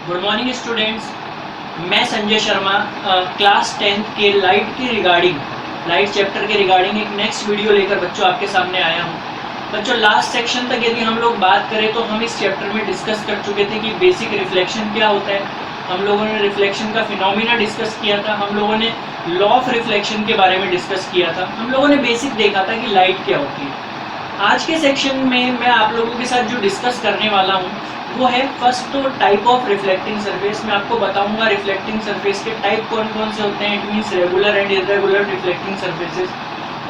Good morning students, मैं Sanjay Sharma class 10th के light chapter के रिगार्डिंग एक नेक्स्ट वीडियो लेकर बच्चों आपके सामने आया हूँ। बच्चों लास्ट सेक्शन तक यदि हम लोग बात करें तो हम इस चैप्टर में डिस्कस कर चुके थे कि बेसिक रिफ्लेक्शन क्या होता है। हम लोगों ने रिफ्लेक्शन का फिनोमिना डिस्कस किया था, हम लोगों ने लॉ ऑफ रिफ्लेक्शन के बारे में डिस्कस किया था, हम लोगों ने बेसिक देखा था कि लाइट क्या होती है। आज के सेक्शन में मैं आप लोगों के साथ जो डिस्कस करने वाला हूँ वो है फर्स्ट तो टाइप ऑफ रिफ्लेक्टिंग सरफेस। मैं आपको बताऊंगा रिफ्लेक्टिंग सरफेस के टाइप कौन कौन से होते हैं, it means regular and irregular reflecting surfaces.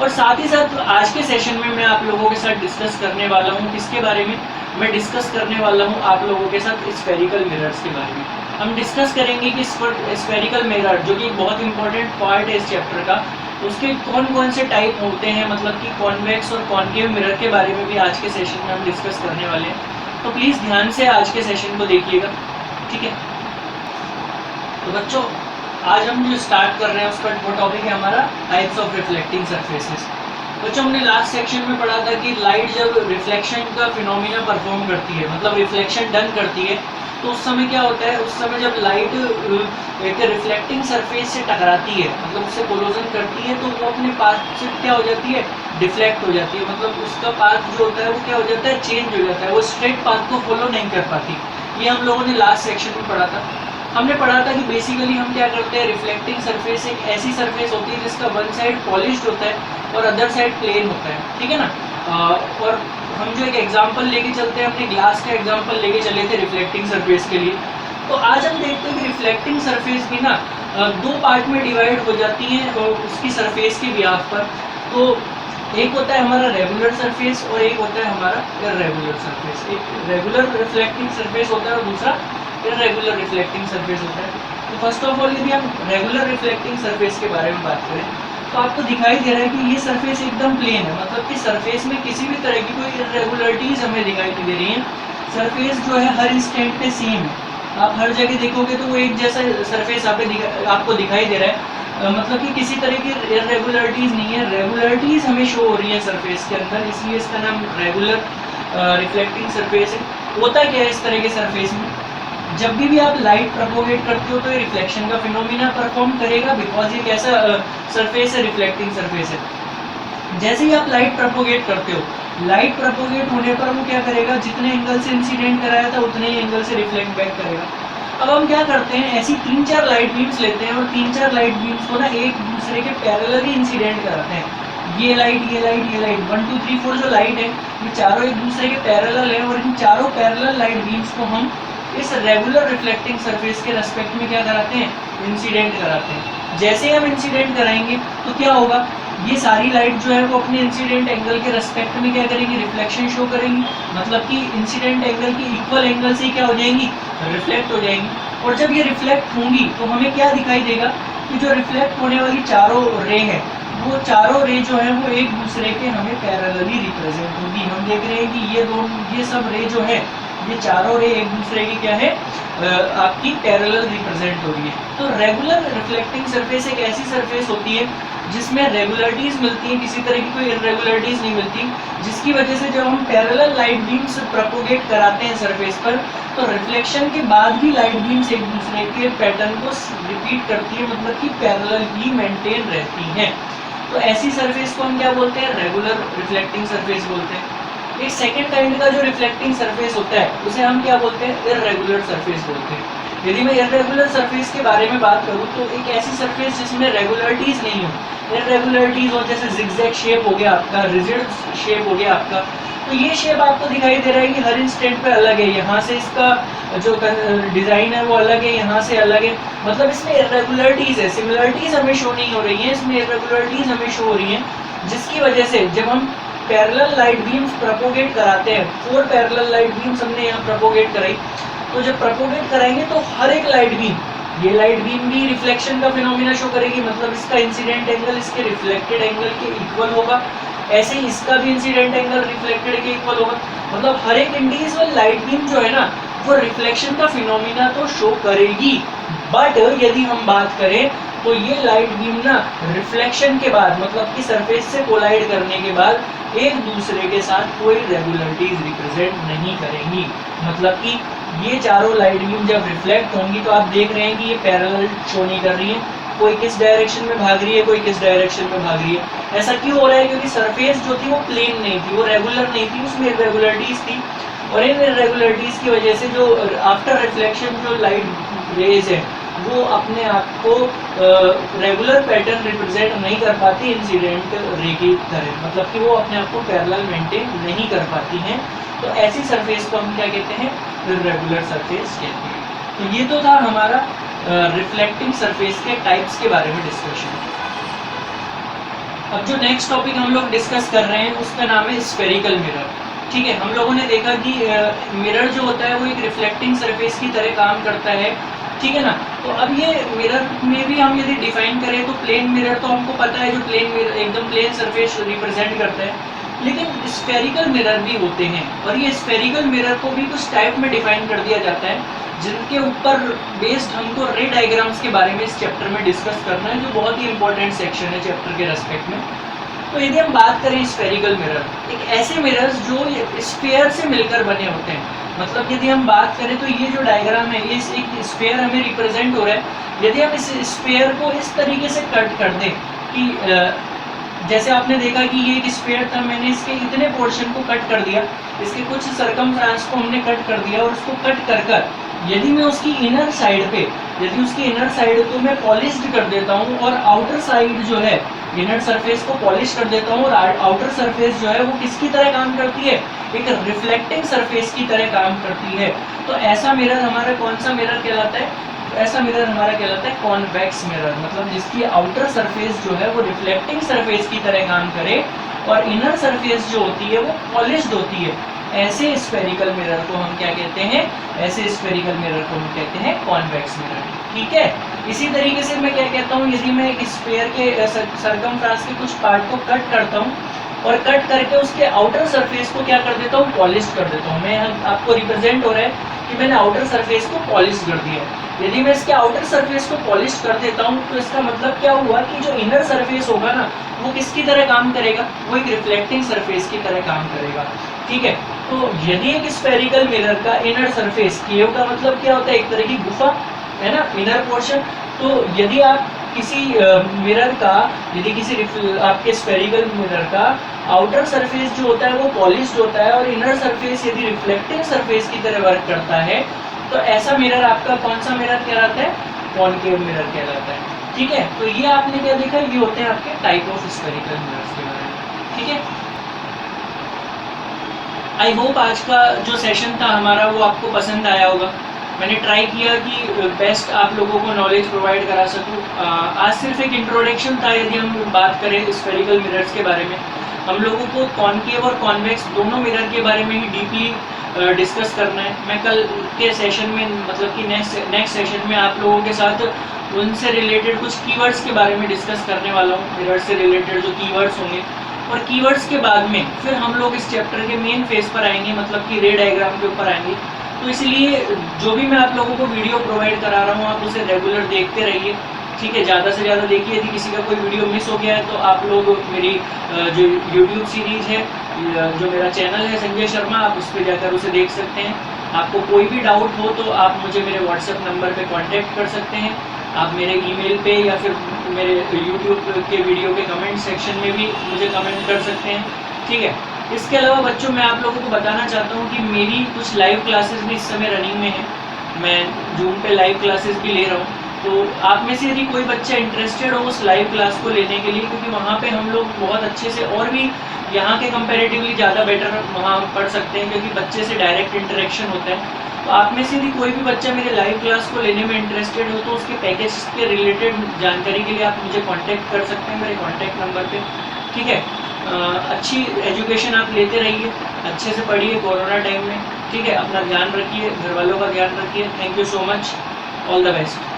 और साथ ही साथ आज के सेशन में मैं आप लोगों के साथ डिस्कस करने वाला हूँ किसके बारे में, मैं डिस्कस करने वाला हूँ आप लोगों के साथ स्फेरिकल मिरर्स के बारे में। हम डिस्कस करेंगे कि स्फेरिकल मिरर जो कि बहुत इंपॉर्टेंट पार्ट है इस चैप्टर का, उसके कौन कौन से टाइप होते हैं, मतलब कि कॉन्वेक्स और कॉनकेव मिरर के बारे में भी आज के सेशन में हम डिस्कस करने वाले हैं। तो प्लीज़ ध्यान से आज के सेशन को देखिएगा, ठीक है। तो बच्चों आज हम जो स्टार्ट कर रहे हैं उसका वो टॉपिक है हमारा टाइप्स ऑफ रिफ्लेक्टिंग सरफेसेस। बच्चों हमने लास्ट सेक्शन में पढ़ा था कि लाइट जब रिफ्लेक्शन का फिनोमिना परफॉर्म करती है, मतलब रिफ्लेक्शन डन करती है, तो उस समय क्या होता है, उस समय जब लाइट एक रिफ्लेक्टिंग सरफेस से टकराती है, मतलब उससे कोलोजन करती है, तो वो अपने पाथ से क्या हो जाती है, डिफ्लेक्ट हो जाती है। मतलब उसका पाथ जो होता है वो क्या हो जाता है, चेंज हो जाता है, वो स्ट्रेट पाथ को फॉलो नहीं कर पाती। ये हम लोगों ने लास्ट सेक्शन में पढ़ा था। हमने पढ़ा था कि बेसिकली हम क्या करते हैं, रिफ्लेक्टिंग सरफेस एक ऐसी सरफेस होती है जिसका वन साइड पॉलिश्ड होता है और अदर साइड प्लेन होता है, ठीक है ना। और हम जो एक एग्जांपल लेके चलते हैं, अपने ग्लास का एग्जांपल लेके चले थे रिफ्लेक्टिंग सरफेस के लिए। तो आज हम देखते हैं कि रिफ्लेक्टिंग सरफेस भी ना दो पार्ट में डिवाइड हो जाती है उसकी सरफेस के ब्याज पर। तो एक होता है हमारा रेगुलर सरफेस और एक होता है हमारा इर्रेगुलर सरफेस। एक रेगुलर रिफ्लेक्टिंग सरफेस होता है और दूसरा इर्रेगुलर रिफ्लेक्टिंग सरफेस होता है। तो फर्स्ट ऑफ ऑल यदि हम रेगुलर रिफ्लेक्टिंग सरफेस के बारे में बात करें तो आपको दिखाई दे रहा है कि ये सरफेस एकदम प्लेन है, मतलब कि सरफेस में किसी भी तरह की कोई इरेगुलरिटीज हमें दिखाई नहीं दे रही है। सरफेस जो है हर इंस्टेंट पे सेम है, आप हर जगह देखोगे तो वो एक जैसा सरफेस आपको दिखाई दे रहा है। मतलब कि किसी तरह की इरेगुलरिटीज नहीं है, रेगुलरिटीज हमें शो हो रही है सरफेस के अंदर, इसलिए इसका नाम रेगुलर रिफ्लेक्टिंग सरफेस है। होता क्या है इस तरह के सरफेस में, जब भी आप लाइट प्रोपोगेट करते हो तो ये रिफ्लेक्शन का फिनोमिना परफॉर्म करेगा, बिकॉज ये कैसा सरफेस है, रिफ्लेक्टिंग सरफेस है। जैसे ही आप लाइट प्रोपोगेट करते हो, लाइट प्रोपोगेट होने पर वो क्या करेगा, जितने एंगल से इंसिडेंट कराया था उतने ही एंगल से रिफ्लेक्ट बैक करेगा। अब हम क्या करते हैं, ऐसी 3-4 लाइट बीम्स लेते हैं और 3-4 लाइट बीम्स को ना एक दूसरे के पैरेलल ही इंसिडेंट कराते हैं। ये लाइट ये लाइट ये लाइट 1 2 3 4 जो लाइट है ये चारों एक दूसरे के पैरेलल है और इन चारों पैरेलल लाइट बीम्स को हम इस रेगुलर रिफ्लेक्टिंग सरफेस के रेस्पेक्ट में क्या कराते हैं, इंसिडेंट कराते हैं। जैसे ही हम इंसिडेंट कराएंगे तो क्या होगा, ये सारी लाइट जो है वो अपने इंसिडेंट एंगल के रेस्पेक्ट में क्या करेंगी, रिफ्लेक्शन शो करेंगी। मतलब कि इंसिडेंट एंगल की इक्वल एंगल से क्या हो जाएंगी, रिफ्लेक्ट हो जाएंगी। और जब ये रिफ्लेक्ट होंगी तो हमें क्या दिखाई देगा कि जो रिफ्लेक्ट होने वाली चारों रे है वो चारों रे जो है वो एक दूसरे के हमें पैरेलली रिप्रेजेंट होगी। हम देख रहे हैं कि ये सब रे जो है, ये चारों रे एक दूसरे की क्या है, आपकी पैरेलल रिप्रेजेंट हो रही है। तो रेगुलर रिफ्लेक्टिंग सरफेस एक ऐसी सरफेस होती है जिसमें रेगुलरिटीज मिलती है, किसी तरह की कोई इरेगुलरिटीज नहीं मिलती, जिसकी वजह से जब हम पैरेलल लाइट बीम्स प्रोपोगेट कराते हैं सरफेस पर तो रिफ्लेक्शन के बाद भी लाइट बीम्स एक दूसरे के पैटर्न को रिपीट करती है, मतलब कि पैरेलल ही मेंटेन रहती हैं। तो ऐसी सरफेस को हम क्या बोलते हैं, रेगुलर रिफ्लेक्टिंग सरफेस बोलते हैं। एक सेकेंड काइंड का जो रिफ्लेक्टिंग सरफेस होता है उसे हम क्या बोलते हैं, इर्रेगुलर सरफेस बोलते हैं। यदि मैं इर्रेगुलर सरफेस के बारे में बात करूं तो एक ऐसी सरफेस जिसमें रेगुलरिटीज नहीं हो, इर्रेगुलरिटीज हो, जैसे जिगजैग शेप हो गया आपका, रिजिड शेप हो गया आपका। तो ये शेप आपको दिखाई दे रहा है कि हर इंस्टेंट पे अलग है, यहाँ से इसका जो डिजाइन है वो अलग है, यहाँ से अलग है, मतलब इसमें इर्रेगुलरिटीज है, सिमिलरिटीज हमें शो नहीं हो रही है, इसमें इर्रेगुलरिटीज हमें शो हो रही है। जिसकी वजह से जब हम पैरेलल लाइट बीम्स प्रोपोगेट कराते हैं, 4 पैरेलल लाइट बीम्स हमने यहाँ प्रोपोगेट कराई, तो जब प्रोपोगेट कराएंगे तो हर एक लाइट बीम, ये लाइट बीम भी रिफ्लेक्शन का फिनोमिना शो करेगी, मतलब इसका इंसिडेंट एंगल इसके रिफ्लेक्टेड एंगल के इक्वल होगा, ऐसे ही इसका भी इंसिडेंट एंगल रिफ्लेक्टेड के इक्वल होगा। मतलब हर एक इंडिविजुअल लाइट बीम जो है ना वो रिफ्लेक्शन का फिनोमिना तो शो करेगी, बट यदि हम बात करें तो ये लाइट बीम ना रिफ्लेक्शन के बाद, मतलब कि सरफेस से कोलाइड करने के बाद एक दूसरे के साथ कोई रेगुलरिटीज रिप्रेजेंट नहीं करेंगी। मतलब कि ये चारों लाइट बीम जब रिफ्लेक्ट होंगी तो आप देख रहे हैं कि ये पैरेलल शो नहीं कर रही है, कोई किस डायरेक्शन में भाग रही है, कोई किस डायरेक्शन में भाग रही है। ऐसा क्यों हो रहा है? क्योंकि सरफेस जो थी वो प्लेन नहीं थी, वो रेगुलर नहीं थी, उसमें इरेगुलरिटीज थी, और इन इरेगुलरिटीज की वजह से जो आफ्टर रिफ्लेक्शन जो लाइट रेज है वो अपने आप को रेगुलर पैटर्न रिप्रेजेंट नहीं कर पाती इंसिडेंट रे की तरह, मतलब कि वो अपने आप को पैरेलल मेंटेन नहीं कर पाती हैं। तो ऐसी सरफेस को हम क्या कहते हैं? इर्रेगुलर सरफेस कहते हैं। तो ये तो था हमारा रिफ्लेक्टिंग सरफेस के टाइप्स के बारे में डिस्कशन। अब जो नेक्स्ट टॉपिक हम लोग डिस्कस कर रहे हैं उसका नाम है स्फेरिकल मिरर। ठीक है, हम लोगों ने देखा कि मिरर जो होता है वो एक रिफ्लेक्टिंग सरफेस की तरह काम करता है, ठीक है ना। तो अब ये मिरर में भी हम यदि डिफाइन करें तो प्लेन मिरर तो हमको पता है, जो प्लेन मिरर एकदम प्लेन सरफेस रिप्रेजेंट करता है, लेकिन स्फेरिकल मिरर भी होते हैं, और ये स्फेरिकल मिरर को भी कुछ टाइप में डिफाइन कर दिया जाता है, जिनके ऊपर बेस्ड हमको रे डायग्राम्स के बारे में इस चैप्टर में डिस्कस करना है, जो बहुत ही इंपॉर्टेंट सेक्शन है चैप्टर के रेस्पेक्ट में। तो यदि हम बात करें स्फेरिकल मिरर, एक ऐसे मिरर्स जो स्फीयर से मिलकर बने होते हैं, मतलब यदि हम बात करें तो ये जो डायग्राम है ये एक स्फीयर हमें रिप्रेजेंट हो रहा है। यदि हम इस स्फीयर को इस तरीके से कट कर दें कि जैसे आपने देखा कि ये एक स्फीयर था, मैंने इसके इतने पोर्शन को कट कर दिया, इसके कुछ सरकमफ्रेंस को हमने कट कर दिया, और उसको कट कर कर यदि मैं उसकी इनर साइड पे, यदि उसकी इनर साइड को मैं पॉलिश्ड कर देता हूँ और आउटर साइड जो है इनर सरफेस को पॉलिश कर देता हूँ, और आउटर सरफेस जो है वो किसकी तरह काम करती है? एक रिफ्लेक्टिंग सरफेस की तरह काम करती है। तो ऐसा मिरर हमारा कौन सा मिरर कहलाता है? ऐसा मिरर हमारा कहलाता है कॉन्वेक्स मिरर, मतलब जिसकी आउटर सरफेस जो है वो रिफ्लेक्टिंग सरफेस की तरह काम करे और इनर सरफेस जो होती है वो पॉलिश्ड होती है। ऐसे स्फेरिकल मिरर को हम क्या कहते हैं? ऐसे स्फेरिकल मिरर को हम कहते हैं कॉन्वेक्स मिरर, ठीक है। इसी तरीके से मैं क्या कहता हूँ, यदि मैं एक स्फीयर के सरकमफ्रेंस के कुछ पार्ट को कट करता हूँ और कट करके उसके आउटर सरफेस को क्या कर देता हूँ? पॉलिश कर देता हूँ। मैं आपको रिप्रेजेंट हो रहा है कि मैंने आउटर सरफेस को पॉलिश कर दिया है। यदि मैं इसके आउटर सरफेस को पॉलिश कर देता हूँ तो इसका मतलब क्या हुआ कि जो इनर सरफेस होगा ना वो किसकी तरह काम करेगा? वो एक रिफ्लेक्टिंग सरफेस की तरह काम करेगा, ठीक है। तो यदि एक स्फेरिकल मिरर का इनर सरफेस, केव का मतलब क्या होता है? एक तरह की गुफा है ना, इनर पोर्शन। तो यदि आप किसी मिरर का, यदि किसी आपके स्फेरिकल मिरर का आउटर सरफेस जो होता है वो पॉलिश्ड होता है और इनर सरफेस यदि रिफ्लेक्टिंग सरफेस की तरह वर्क करता है, तो ऐसा मिरर आपका कौन सा मिरर कहलाता है? कॉनकेव मिरर कहलाता है, ठीक है। तो ये आपने क्या देखा? ये होते हैं आपके टाइप ऑफ स्फेरिकल मिरर्स के बारे में, ठीक है। आई होप आज का जो सेशन था हमारा वो आपको पसंद आया होगा। मैंने ट्राई किया कि बेस्ट आप लोगों को नॉलेज प्रोवाइड करा सकूं। आज सिर्फ एक इंट्रोडक्शन था। यदि हम बात करें स्फेरिकल मिरर्स के बारे में, हम लोगों को कॉनकेव और कॉन्वेक्स दोनों मिरर के बारे में ही डीपली डिस्कस करना है। मैं कल के सेशन में, मतलब कि नेक्स्ट सेशन में आप लोगों के साथ उनसे रिलेटेड कुछ कीवर्ड्स के बारे में डिस्कस करने वाला हूँ। मिरर से रिलेटेड जो कीवर्ड्स होंगे, और कीवर्ड्स के बाद में फिर हम लोग इस चैप्टर के मेन फेज पर आएंगे, मतलब कि रे डायग्राम के ऊपर आएंगे। तो इसलिए जो भी मैं आप लोगों को वीडियो प्रोवाइड करा रहा हूँ आप उसे रेगुलर देखते रहिए, ठीक है। ज़्यादा से ज़्यादा देखिए। यदि किसी का कोई वीडियो मिस हो गया है तो आप लोग मेरी जो यूट्यूब सीरीज़ है, जो मेरा चैनल है संजय शर्मा, आप उस पर जाकर उसे देख सकते हैं। आपको कोई भी डाउट हो तो आप मुझे मेरे व्हाट्सएप नंबर पे कांटेक्ट कर सकते हैं। आप मेरे ईमेल पे या फिर मेरे यूट्यूब के वीडियो के कमेंट सेक्शन में भी मुझे कमेंट कर सकते हैं, ठीक है। इसके अलावा बच्चों मैं आप लोगों को बताना चाहता हूँ कि मेरी कुछ लाइव क्लासेस भी इस समय रनिंग में है। मैं जूम पे लाइव क्लासेस भी ले रहा हूँ। तो आप में से यदि कोई बच्चा इंटरेस्टेड हो उस लाइव क्लास को लेने के लिए, क्योंकि वहाँ पे हम लोग बहुत अच्छे से और भी यहाँ के कंपैरेटिवली ज़्यादा बेटर वहाँ पढ़ सकते हैं, क्योंकि बच्चे से डायरेक्ट इंटरेक्शन होता है। तो आप में से यदि कोई भी बच्चा मेरे लाइव क्लास को लेने में इंटरेस्टेड हो तो उसके पैकेज के रिलेटेड जानकारी के लिए आप मुझे कांटेक्ट कर सकते हैं मेरे कांटेक्ट नंबर पे, ठीक है। अच्छी एजुकेशन आप लेते रहिए, अच्छे से पढ़िए कोरोना टाइम में, ठीक है। अपना ध्यान रखिए, घर वालों का ध्यान रखिए। Thank you so much, all the best.